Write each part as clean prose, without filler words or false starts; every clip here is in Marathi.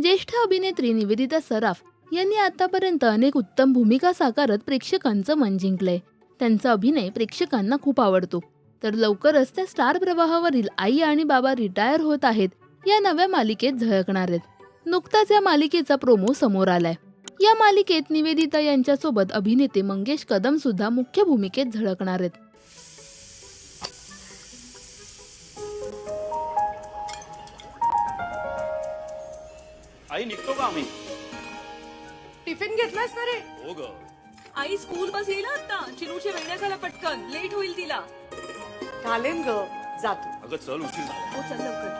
ज्येष्ठ अभिनेत्री निवेदिता सराफ यांनी आतापर्यंत अनेक उत्तम भूमिका साकारत प्रेक्षकांचं मन जिंकलंय. त्यांचा अभिनय प्रेक्षकांना खूप आवडतो. तर लवकरच त्या स्टार प्रवाहावरील आई आणि बाबा रिटायर होत आहेत या नव्या मालिकेत झळकणार आहेत. नुकताच या मालिकेचा प्रोमो समोर आलाय. या मालिकेत निवेदिता यांच्यासोबत अभिनेते मंगेश कदम सुद्धा मुख्य भूमिकेत झळकणार आहेत. आई निघतो का आम्ही? टिफिन घेतलास ना रे? हो ग. आई स्कूल बस येईल आता. चिनूच्या वेण्या घाला पटकन, लेट होईल तिला. घालेन ग, जातो. अगं चल, उशीर झाला. हो चल लवकर.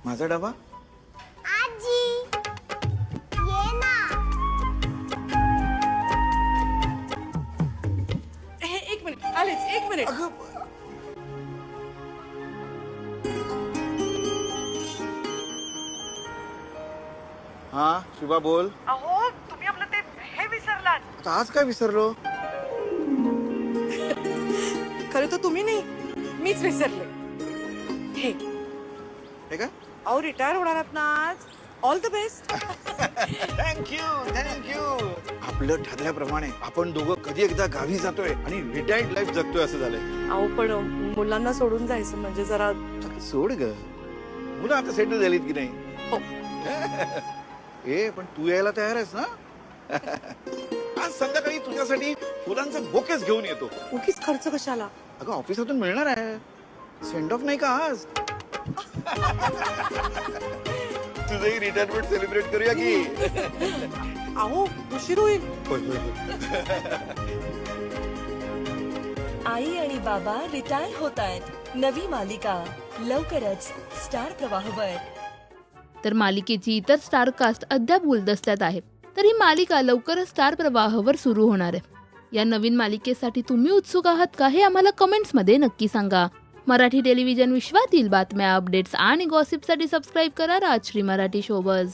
माझा डबा आजी ये ना. हे एक मिनिट आलेच, एक मिनिट. हा शुभा बोल. अहो तुम्ही आपलं ते हे विसरलात. आता आज काय विसरलो? खरं तर तुम्ही नाही, मीच विसरले. हे हे काय? अहो रिटायर होणार आहात ना आज. All the best. थँक्यू. आपलं ठरल्याप्रमाणे आपण दोघं कधी एकदा गावी जातोय आणि रिटायर्ड लाईफ जगतोय असं झालंय. अहो पण मुलांना सोडून जायचं म्हणजे जरा. सोड ग, मुलं आता सेटल झालीत की नाही? हो. ए पण तू यायला तयार आहेस ना? आज संध्याकाळी तुझ्यासाठी फुलांचं बोकेच घेऊन येतो. उगीच खर्च कशाला? अगं ऑफिसातून मिळणार आहे. सेंड ऑफ नाही का आज? तुझंही रिटायरमेंट सेलिब्रेट करूया की. अहो उशीर होईल. होय, होय, होय. आई आणि बाबा रिटायर होत आहेत. नवी मालिका लवकरच स्टार प्रवाहवर. तर मालिकेची इतर स्टार कास्ट अद्याप गुलदस्त्यात आहे. तर ही मालिका लवकरच स्टार प्रवाहावर सुरू होणार आहे. या नवीन मालिकेसाठी तुम्ही उत्सुक आहात का हे आम्हाला कमेंट्समध्ये नक्की सांगा. मराठी टेलिव्हिजन विश्वातील बातम्या, अपडेट्स आणि गॉसिपसाठी सबस्क्राईब करा राजश्री मराठी शोबज.